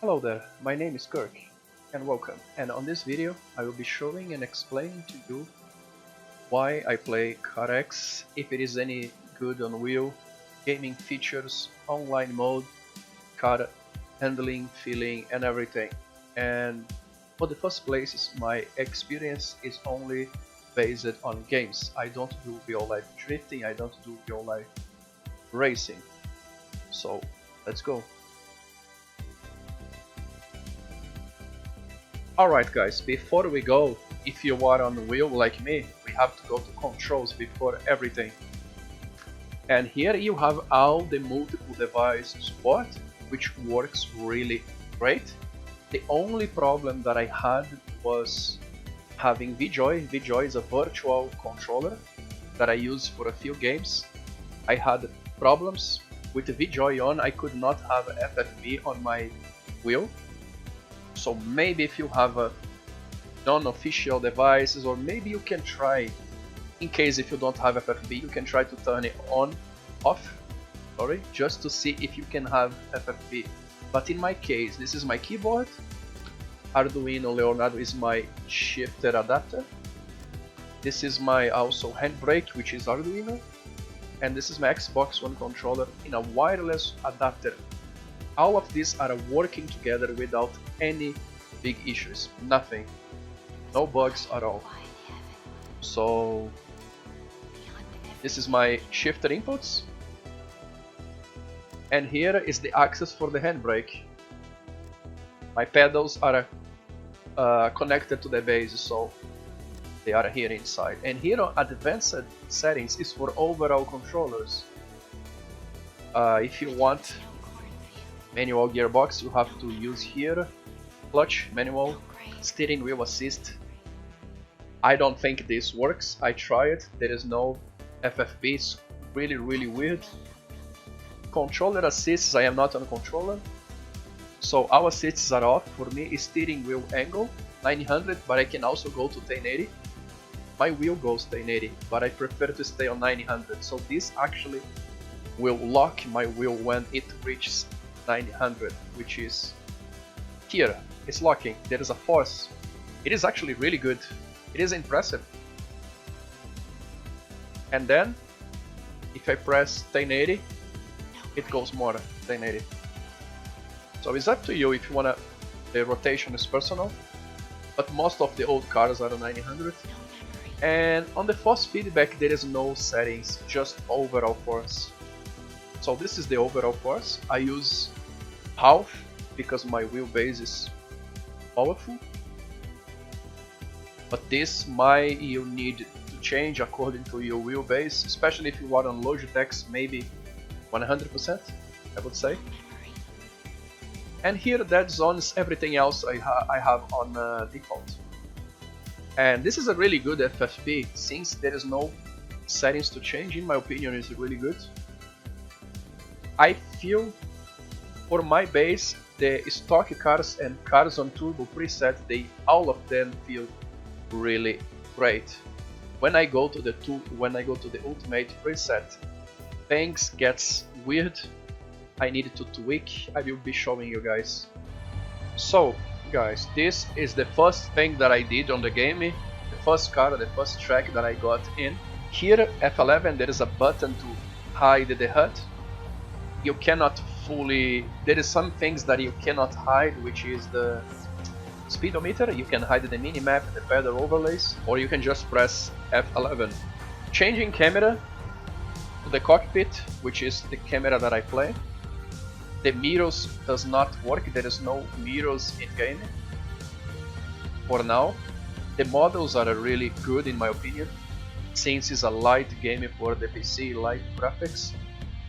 Hello there, my name is Kirk and welcome, and on this video I will be showing and explaining to you why I play CarX, if it is any good on wheel, gaming features, online mode, car handling, feeling and everything. And for the first place, my experience is only based on games. I don't do real life drifting, I don't do real life racing. So let's go. Alright guys, before we go, if you are on the wheel like me, we have to go to controls before everything. And here you have all the multiple device support, which works really great. The only problem that I had was having VJoy. VJoy is a virtual controller that I use for a few games. I had problems with the VJoy on, I could not have FFB on my wheel. So maybe if you have a non-official devices, or maybe you can try, in case if you don't have FFB, you can try to turn it off, just to see if you can have FFB. But in my case, this is my keyboard, Arduino Leonardo is my shifter adapter, this is my also handbrake, which is Arduino, and this is my Xbox One controller in a wireless adapter. All of these are working together without any big issues, nothing, no bugs at all. So this is my shifter inputs, and here is the access for the handbrake. My pedals are connected to the base, so they are here inside. And here on advanced settings is for overall controllers. If you want manual gearbox, you have to use here clutch, manual, steering wheel assist. I don't think this works, I tried, there is no FFB, it's really weird. Controller assists, I am not on controller, so our assists are off. For me is steering wheel angle 900, but I can also go to 1080. My wheel goes 1080, but I prefer to stay on 900, so this actually will lock my wheel when it reaches 900, which is here. It's locking, there is a force. It is actually really good, it is impressive. And then if I press 1080, it goes more 1080. So it's up to you if you wanna. The rotation is personal, but most of the old cars are 900. And on the force feedback there is no settings, just overall force. So this is the overall force. I use half because my wheelbase is powerful, but this you need to change according to your wheelbase, especially if you are on Logitech, maybe 100% I would say. And here that zones everything else I have on default. And this is a really good FFB, since there is no settings to change. In my opinion, it's really good. I feel for my base, the stock cars and cars on turbo preset, all of them feel really great. When I go to the ultimate preset, things gets weird. I need to tweak. I will be showing you guys. So guys, this is the first thing that I did on the game. The first car, the first track that I got in. Here F11 there is a button to hide the HUD. You cannot fully, there is some things that you cannot hide, which is the speedometer. You can hide the minimap, the pedal overlays, or you can just press F11. Changing camera to the cockpit, which is the camera that I play. The mirrors does not work, there is no mirrors in game for now. The models are really good in my opinion, since it's a light game for the PC, light graphics.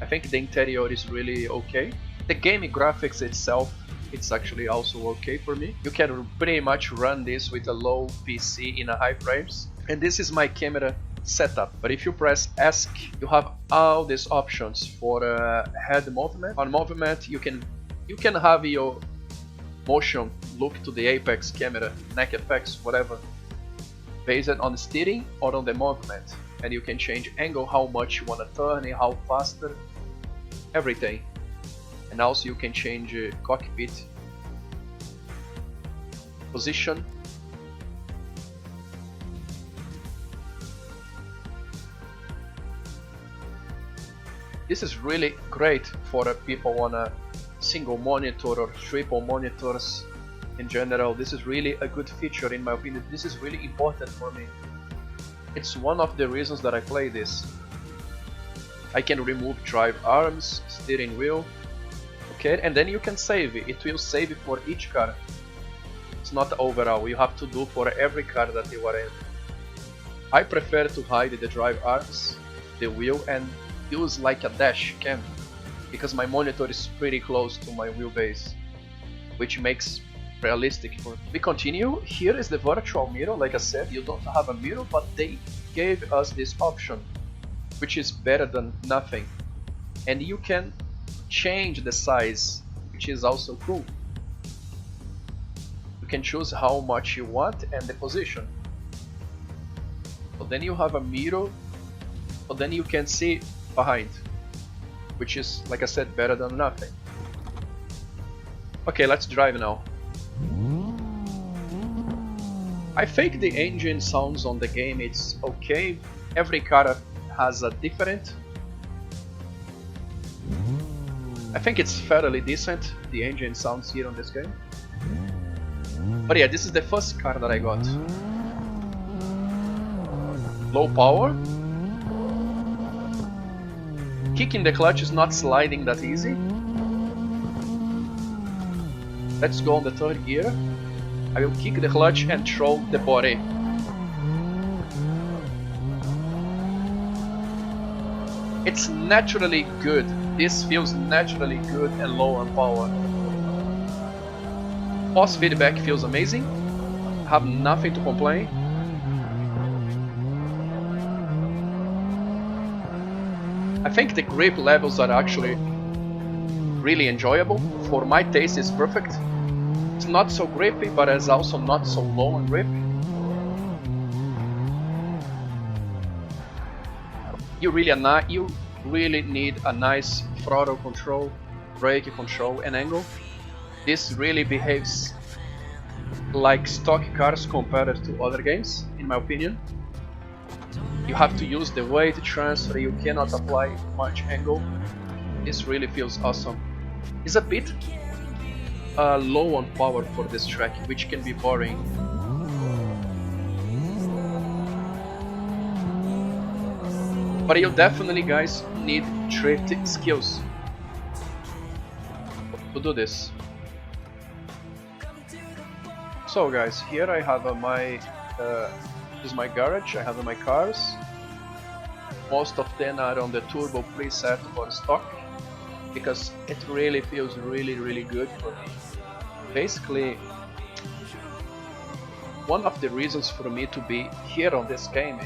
I think the interior is really okay. The game graphics itself, it's actually also okay for me. You can pretty much run this with a low PC in a high frames. And this is my camera setup. But if you press ESC, you have all these options for head movement. On movement, you can have your motion look to the apex camera, neck effects, whatever, based on the steering or on the movement. And you can change angle, how much you want to turn, how faster, everything. And also you can change cockpit position. This is really great for people on a single monitor or triple monitors in general. This is really a good feature in my opinion. This is really important for me. It's one of the reasons that I play this. I can remove drive arms, steering wheel, okay, and then you can save it. It will save it for each car. It's not overall, you have to do for every car that you are in. I prefer to hide the drive arms, the wheel, and use like a dash cam, because my monitor is pretty close to my wheelbase, which makes realistic for. We continue. Here is the virtual mirror. Like I said, you don't have a mirror, but they gave us this option, which is better than nothing. And you can change the size, which is also cool. You can choose how much you want and the position. So then you have a mirror, but then you can see behind, which is, like I said, better than nothing. Okay, let's drive now. I think the engine sounds on the game, it's okay. Every car has a different. I think it's fairly decent, the engine sounds here on this game. But yeah, this is the first car that I got. Low power. Kicking the clutch is not sliding that easy. Let's go on the third gear. I will kick the clutch and throw the body. It's naturally good. This feels naturally good and low on power. Force feedback feels amazing. Have nothing to complain. I think the grip levels are actually really enjoyable. For my taste, it's perfect. It's not so grippy, but it's also not so low on grip. You really need a nice throttle control, brake control, and angle. This really behaves like stock cars compared to other games, in my opinion. You have to use the weight transfer, you cannot apply much angle. This really feels awesome. It's a bit low on power for this track, which can be boring. But you definitely, guys, need drift skills to do this. So guys, here I have this is my garage. I have my cars. Most of them are on the turbo preset for stock, because it really feels really good for me. Basically, one of the reasons for me to be here on this game,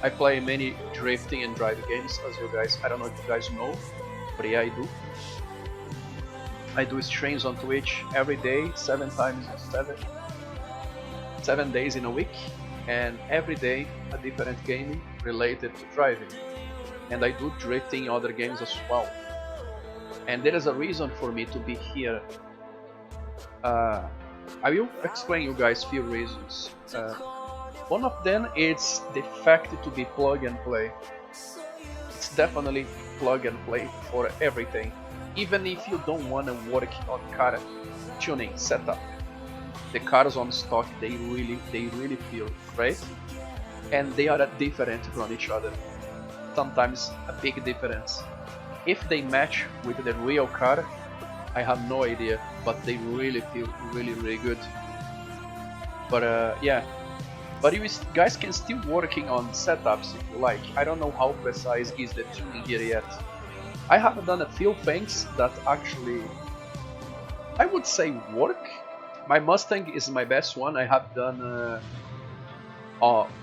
I play many drifting and driving games, as you guys, I don't know if you guys know, but yeah, I do. I do streams on Twitch every day, 7 days in a week, and every day a different game related to driving. And I do drifting in other games as well. And there is a reason for me to be here. I will explain you guys few reasons. One of them is the fact to be plug and play. It's definitely plug and play for everything. Even if you don't want to work on car tuning setup, the cars on stock they really feel great, and they are different from each other. Sometimes a big difference. If they match with the real car, I have no idea, but they really feel really good. But yeah, but you guys can still working on setups if you like. I don't know how precise is the tuning here yet. I have done a few things that actually, I would say, work. My Mustang is my best one. I have done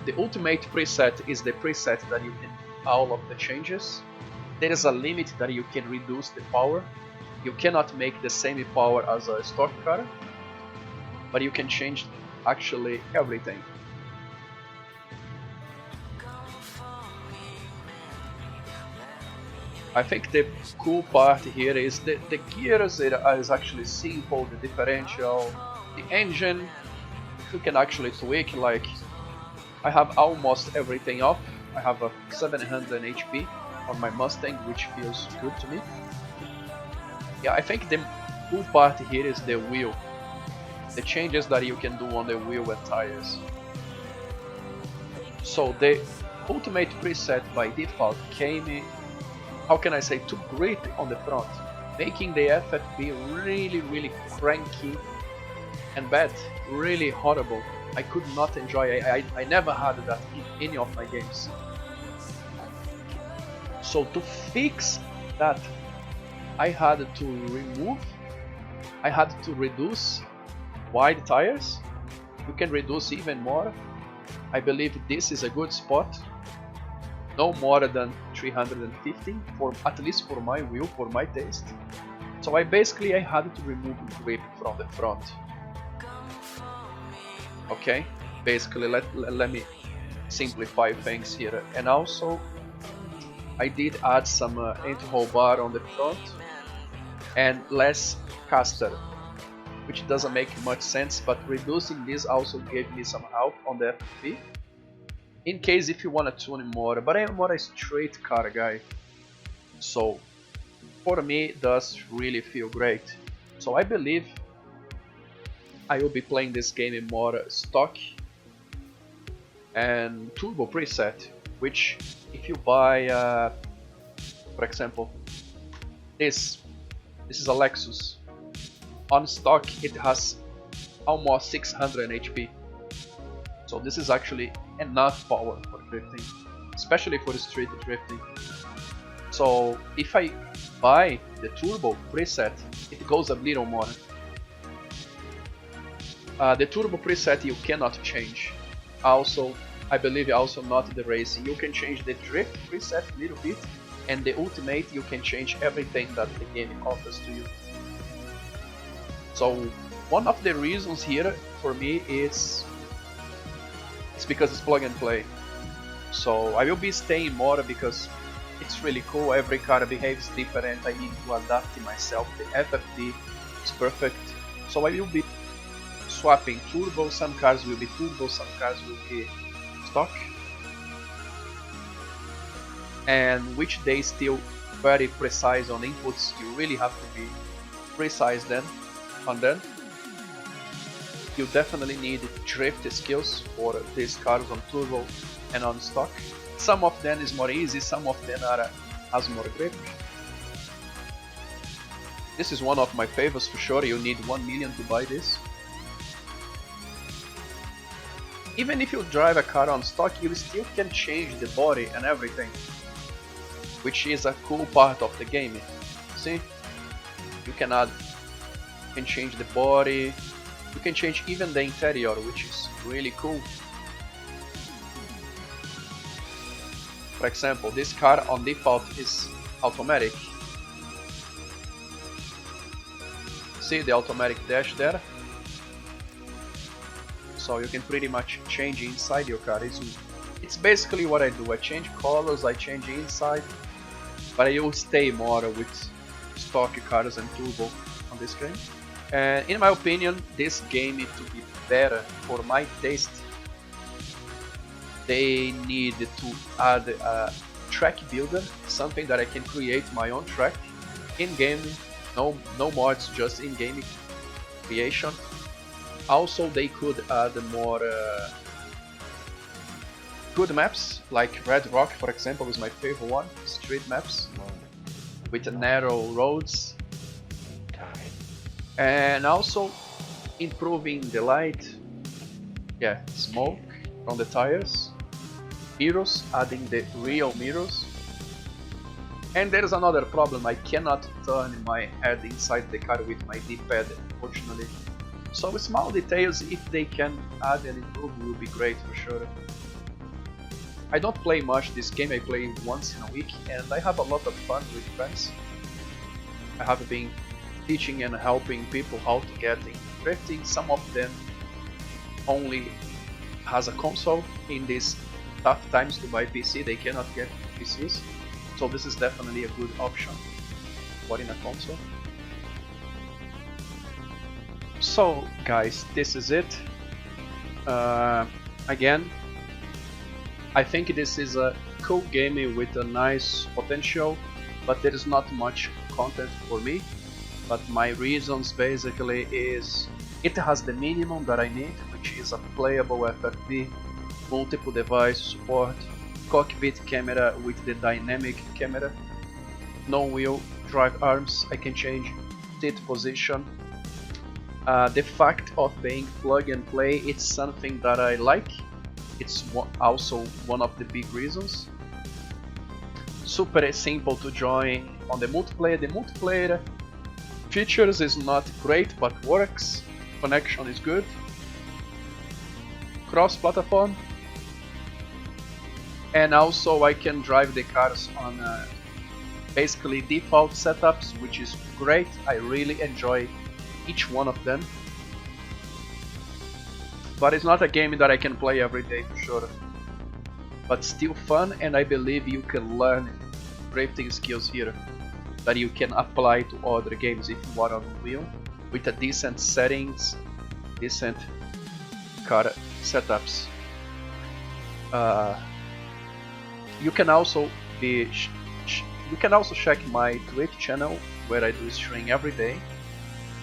the ultimate preset is the preset that you can all of the changes. There is a limit that you can reduce the power. You cannot make the same power as a stock car, but you can change actually everything. I think the cool part here is the gears is actually simple, the differential, the engine you can actually tweak, like I have almost everything off. I have a 700 HP on my Mustang, which feels good to me. Yeah, I think the cool part here is the wheel. The changes that you can do on the wheel and tires. So the ultimate preset by default came in, how can I say, too great on the front, making the FFB really cranky and bad, really horrible. I could not enjoy it. I never had that in any of my games. So to fix that, I had to reduce wide tires. You can reduce even more. I believe this is a good spot. No more than 350, at least for my wheel, for my taste. So I had to remove grip from the front. Okay, basically let me simplify things here. And also I did add some anti-roll bar on the front and less caster, which doesn't make much sense, but reducing this also gave me some help on the FFP. In case if you want to tune more, but I am more a straight car guy, so for me it does really feel great. So I believe I will be playing this game in more stock and turbo preset, which if you buy, for example, this is a Lexus. On stock it has almost 600 HP, so this is actually enough power for drifting, especially for street drifting. So if I buy the turbo preset, it goes a little more. The turbo preset you cannot change. Also, I believe also not the racing. You can change the drift preset a little bit, and the ultimate you can change everything that the game offers to you. So one of the reasons here for me is because it's plug and play. So I will be staying more because it's really cool. Every car behaves different. I need to adapt myself. The FFD is perfect. So I will be swapping turbo. Some cars will be turbo, some cars will be stock. And which they still very precise on inputs. You really have to be precise then. And then you definitely need drift skills for these cars on turbo and on stock. Some of them is more easy, some of them has more grip. This is one of my favorites for sure. You need 1 million to buy this. Even if you drive a car on stock, you still can change the body and everything, which is a cool part of the game. See, you can change the body, you can change even the interior, which is really cool. For example, this car on default is automatic. See the automatic dash there? So you can pretty much change inside your car. It's basically what I do. I change colors, I change inside, but I will stay more with stock cars and turbo on this game. And in my opinion, this game needs to be better for my taste. They need to add a track builder, something that I can create my own track in game. No mods, just in game creation. Also, they could add more good maps, like Red Rock, for example, is my favorite one. Street maps with narrow roads. And also improving the light, yeah, smoke from the tires, mirrors, adding the real mirrors. And there is another problem, I cannot turn my head inside the car with my D-pad, unfortunately. So small details, if they can add and improve, will be great for sure. I don't play much this game, I play once in a week, and I have a lot of fun with friends. I have been teaching and helping people how to get in drifting. Some of them only has a console. In these tough times to buy PC, they cannot get PCs, so this is definitely a good option for in a console. So guys, this is it. Again, I think this is a cool game with a nice potential, but there is not much content for me. But my reasons basically is it has the minimum that I need, which is a playable FFV, multiple device support, cockpit camera with the dynamic camera, no wheel drive arms, I can change seat position. The fact of being plug and play, it's something that I like. It's also one of the big reasons. Super simple to join on the multiplayer. The multiplayer features is not great but works. Connection is good. Cross-platform. And also I can drive the cars on basically default setups, which is great. I really enjoy each one of them. But it's not a game that I can play every day for sure. But still fun, and I believe you can learn drifting skills here that you can apply to other games if you are on wheel with a decent settings, decent car setups. You can also check my Twitch channel where I do stream every day,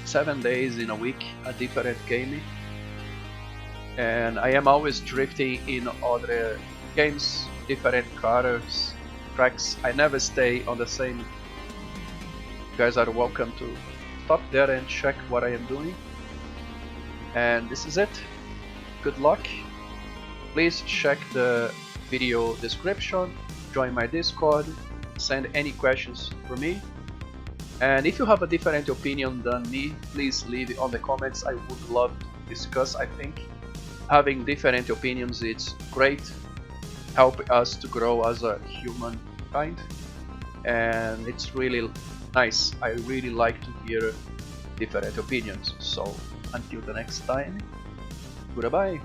7 days in a week, a different game. And I am always drifting in other games, different cars, tracks. I never stay on the same. You guys are welcome to stop there and check what I am doing. And this is it. Good luck. Please check the video description, join my Discord, send any questions for me. And if you have a different opinion than me, please leave it on the comments. I would love to discuss. I think having different opinions, it's great, help us to grow as a humankind, and it's really nice. I really like to hear different opinions. So until the next time, goodbye.